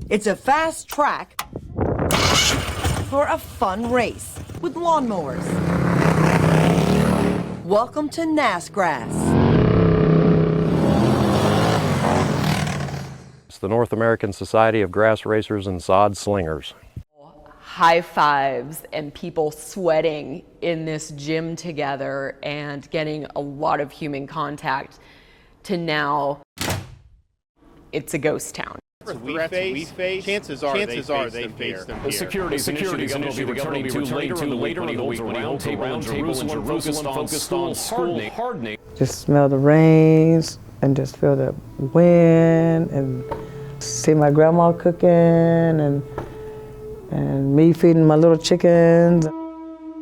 It's a fast track for a fun race with lawnmowers. Welcome to NASGrass. It's the North American Society of Grass Racers and Sod Slingers. High fives and people sweating in this gym together and getting a lot of human contact to now it's a ghost town. We face, chances are they face them here. The security initiative will be returning to later in the week when he holds a roundtable in Jerusalem focused on school hardening. Just smell the rains and just feel the wind and see my grandma cooking and me feeding my little chickens.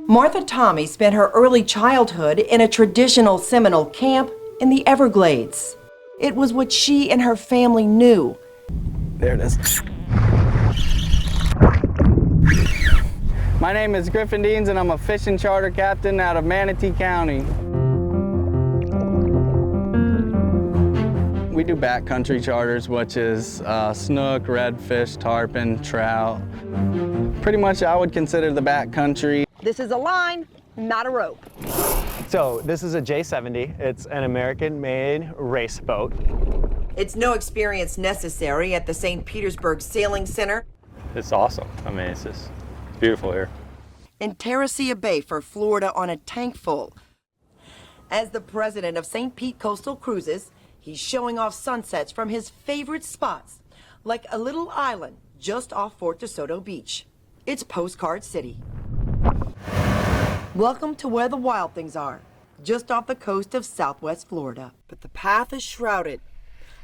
Martha Tommy spent her early childhood in a traditional Seminole camp in the Everglades. It was what she and her family knew. There it is. My name is Griffin Deans and I'm a fishing charter captain out of Manatee County. We do backcountry charters, which is snook, redfish, tarpon, trout. Pretty much I would consider the backcountry. This is a line, not a rope. So this is a J70. It's an American-made race boat. It's no experience necessary at the St. Petersburg Sailing Center. It's awesome. I mean, it's beautiful here. In Terracea Bay for Florida on a tank full. As the president of St. Pete Coastal Cruises, he's showing off sunsets from his favorite spots, like a little island just off Fort DeSoto Beach. It's Postcard City. Welcome to where the wild things are, just off the coast of Southwest Florida. But the path is shrouded.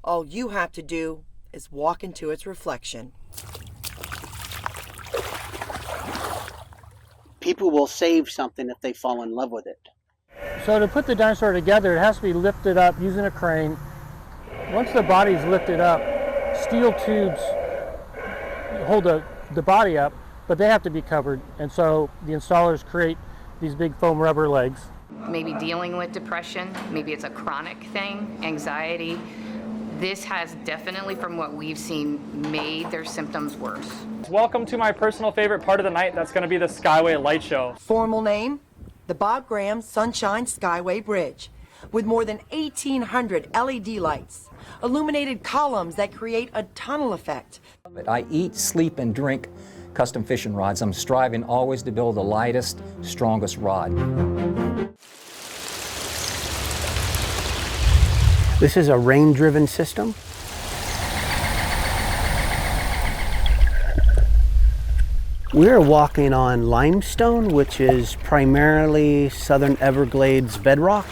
All you have to do is walk into its reflection. People will save something if they fall in love with it. So to put the dinosaur together, it has to be lifted up using a crane. Once the body is lifted up, steel tubes hold the body up, but they have to be covered. And so the installers create these big foam rubber legs. Maybe dealing with depression, maybe it's a chronic thing, anxiety. This has definitely, from what we've seen, made their symptoms worse. Welcome to my personal favorite part of the night. That's going to be the Skyway Light Show. Formal name, the Bob Graham Sunshine Skyway Bridge, with more than 1,800 LED lights, illuminated columns that create a tunnel effect. I eat, sleep, and drink custom fishing rods. I'm striving always to build the lightest, strongest rod. This is a rain-driven system. We're walking on limestone, which is primarily Southern Everglades bedrock.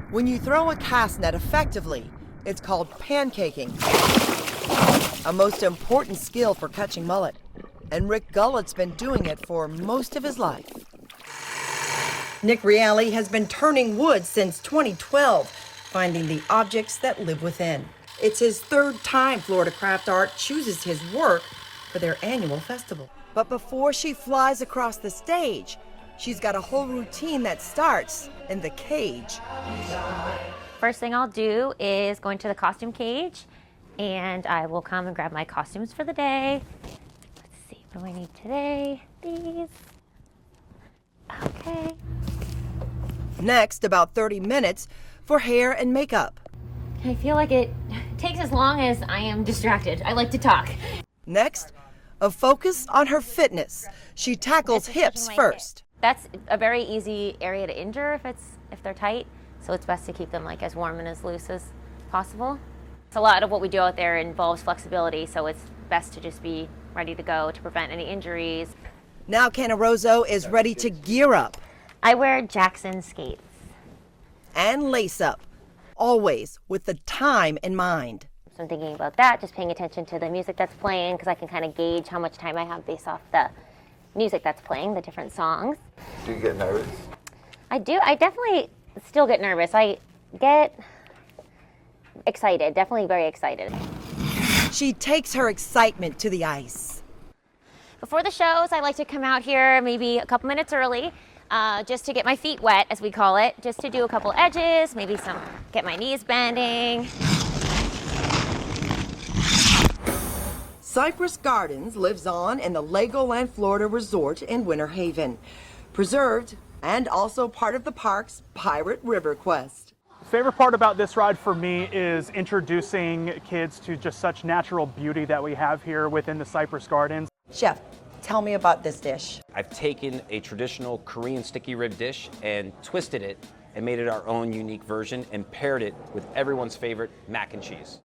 When you throw a cast net effectively, it's called pancaking, a most important skill for catching mullet. And Rick Gullett's been doing it for most of his life. Nick Reale has been turning wood since 2012, finding the objects that live within. It's his third time Florida Craft Art chooses his work for their annual festival. But before she flies across the stage, she's got a whole routine that starts in the cage. First thing I'll do is go into the costume cage, and I will come and grab my costumes for the day. Let's see, what do I need today? These. Okay. Next, about 30 minutes for hair and makeup. I feel like it takes as long as I am distracted. I like to talk. Next, a focus on her fitness. She tackles hips first. That's a very easy area to injure if they're tight, so it's best to keep them like as warm and as loose as possible. A lot of what we do out there involves flexibility, so it's best to just be ready to go to prevent any injuries. Now Canaroso is ready to gear up. I wear Jackson skates. And lace up, always with the time in mind. So I'm thinking about that, just paying attention to the music that's playing, because I can kind of gauge how much time I have based off the music that's playing, the different songs. Do you get nervous? I do. I definitely still get nervous. I get excited, definitely very excited. She takes her excitement to the ice. Before the shows, I like to come out here maybe a couple minutes early, just to get my feet wet, as we call it, just to do a couple edges, maybe get my knees bending. Cypress Gardens lives on in the Legoland Florida Resort in Winter Haven, preserved and also part of the park's Pirate River Quest. Favorite part about this ride for me is introducing kids to just such natural beauty that we have here within the Cypress Gardens. Chef, tell me about this dish. I've taken a traditional Korean sticky rib dish and twisted it and made it our own unique version and paired it with everyone's favorite mac and cheese.